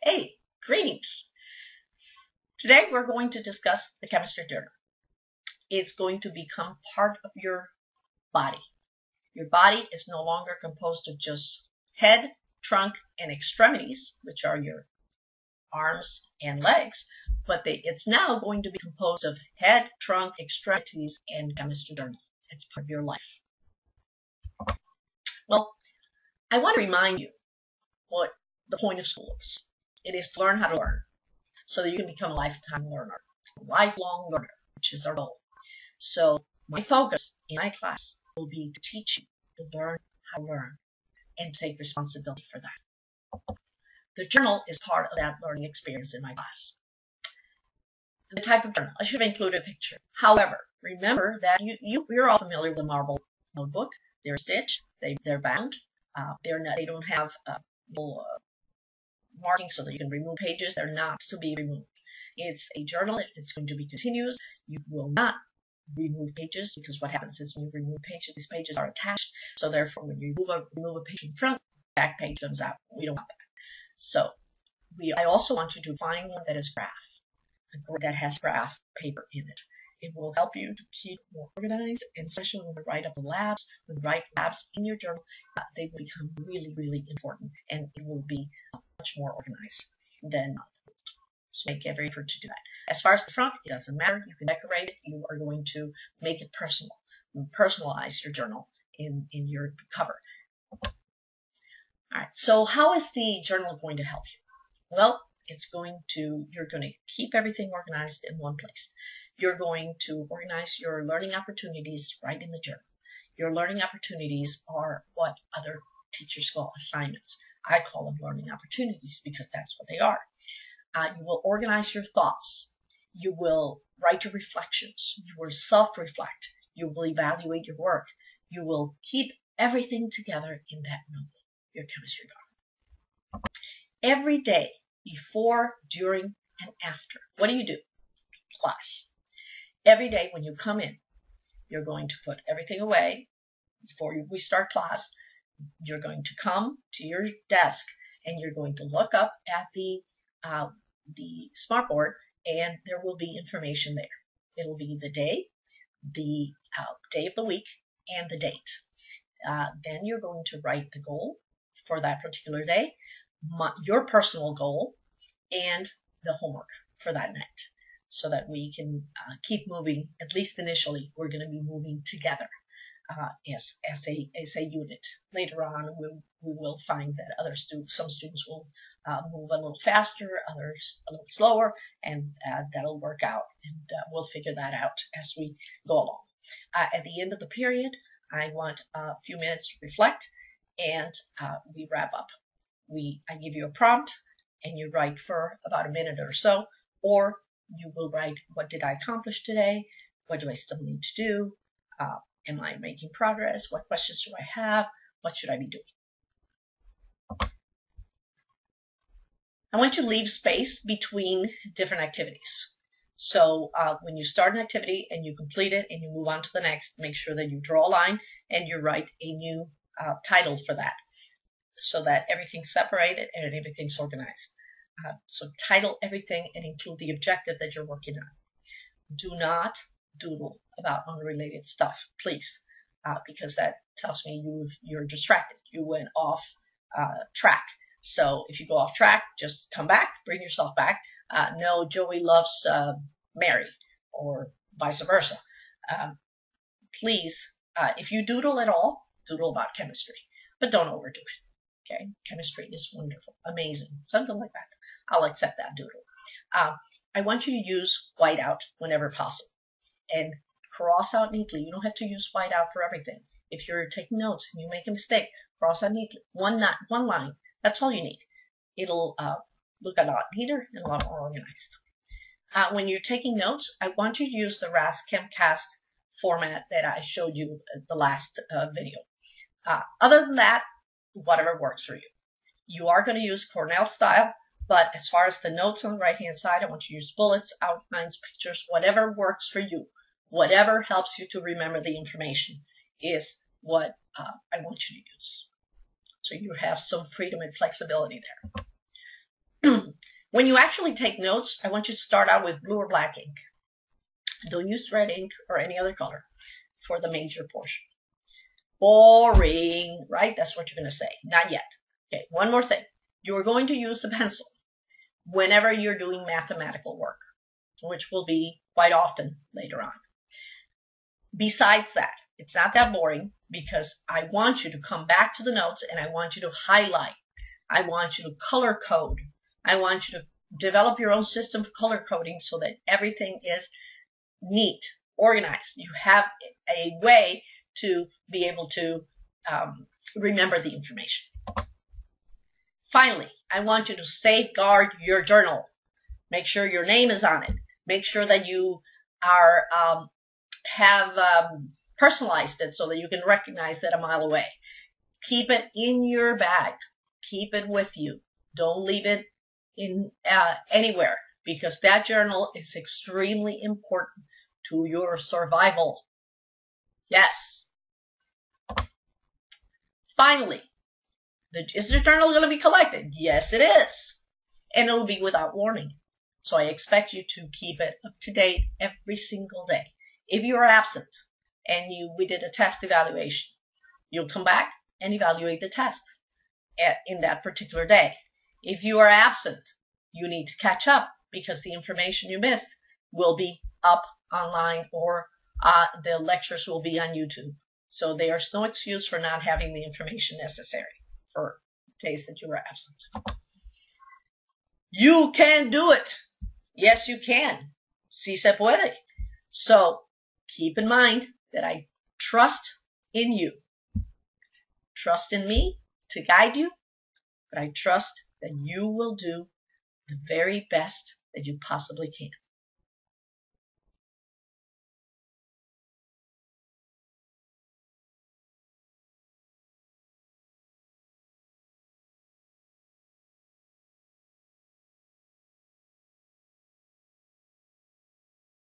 Hey, greetings. Today we're going to discuss the Chemistry Journal. It's going to become part of your body. Your body is no longer composed of just head, trunk, and extremities, which are your arms and legs, but it's now going to be composed of head, trunk, extremities, and Chemistry Journal. It's part of your life. Well, I want to remind you what the point of school is. It is to learn how to learn so that you can become a lifetime learner, a lifelong learner, which is our goal. So my focus in my class will be to teach you to learn how to learn and take responsibility for that. The journal is part of that learning experience in my class. The type of journal, I should have included a picture. However, remember that you're all familiar with a marble notebook. They're stitched, they're bound, they don't have little marking so that you can remove pages. They're not to be removed. It's a journal. It's going to be continuous. You will not remove pages because what happens is when you remove pages, these pages are attached. So therefore, when you remove a page in front, back page comes out. We don't want that. So I also want you to find one that is graph, that has graph paper in it. It will help you to keep more organized, and especially when you write up the labs, when you write labs in your journal, they will become really, really important, and it will be much more organized than so make every effort to do that. As far as the front, it doesn't matter. You can decorate it. You are going to make it personal. You personalize your journal in your cover. All right. So how is the journal going to help you? Well, you're going to keep everything organized in one place. You're going to organize your learning opportunities right in the journal. Your learning opportunities are what other teachers call assignments. I call them learning opportunities because that's what they are. You will organize your thoughts. You will write your reflections. You will self-reflect. You will evaluate your work. You will keep everything together in that notebook, your chemistry journal. Every day, before, during, and after, what do? Class. Every day when you come in, you're going to put everything away. Before we start class, you're going to come to your desk and you're going to look up at the smartboard, and there will be information there. It'll be the day of the week, and the date. Then you're going to write the goal for that particular day, your personal goal, and the homework for that night, so that we can keep moving. At least initially, we're going to be moving together as a unit. Later on, we will find that some students will move a little faster, others a little slower, and that'll work out, and we'll figure that out as we go along. At the end of the period, I want a few minutes to reflect, and we wrap up. I give you a prompt, and you write for about a minute or so, or you will write, what did I accomplish today? What do I still need to do? Am I making progress? What questions do I have? What should I be doing? I want you to leave space between different activities. So when you start an activity and you complete it and you move on to the next, make sure that you draw a line and you write a new title for that, so that everything's separated and everything's organized. So title everything and include the objective that you're working on. Do not doodle about unrelated stuff, please, because that tells me you're distracted. You went off track. So if you go off track, just come back, bring yourself back. No, Joey loves Mary, or vice versa. Please, if you doodle at all, doodle about chemistry, but don't overdo it. Okay, chemistry is wonderful, amazing, something like that. I'll accept that doodle. I want you to use whiteout whenever possible, and cross out neatly. You don't have to use whiteout for everything. If you're taking notes and you make a mistake, cross out neatly. One line. That's all you need. It'll look a lot neater and a lot more organized. When you're taking notes, I want you to use the RAS-ChemCast format that I showed you at the last video. Other than that, whatever works for you. You are going to use Cornell style, but as far as the notes on the right-hand side, I want you to use bullets, outlines, pictures, whatever works for you. Whatever helps you to remember the information is what I want you to use. So you have some freedom and flexibility there. When you actually take notes, I want you to start out with blue or black ink. Don't use red ink or any other color for the major portion. Boring, right? That's what you're going to say. Not yet. Okay, one more thing. You're going to use the pencil whenever you're doing mathematical work, which will be quite often later on. Besides that, it's not that boring because I want you to come back to the notes and I want you to highlight. I want you to color code. I want you to develop your own system of color coding so that everything is neat, organized. You have a way to be able to remember the information. Finally, I want you to safeguard your journal. Make sure your name is on it. Make sure that you are have personalized it so that you can recognize that a mile away. Keep it in your bag. Keep it with you. Don't leave it in anywhere, because that journal is extremely important to your survival. Yes. Finally, is the journal going to be collected? Yes, it is. And it'll be without warning. So I expect you to keep it up to date every single day. If you are absent and we did a test evaluation, you'll come back and evaluate the test in that particular day. If you are absent, you need to catch up because the information you missed will be up online, or the lectures will be on YouTube. So there's no excuse for not having the information necessary for days that you were absent. You can do it. Yes, you can. Si se puede. So keep in mind that I trust in you. Trust in me to guide you, but I trust that you will do the very best that you possibly can.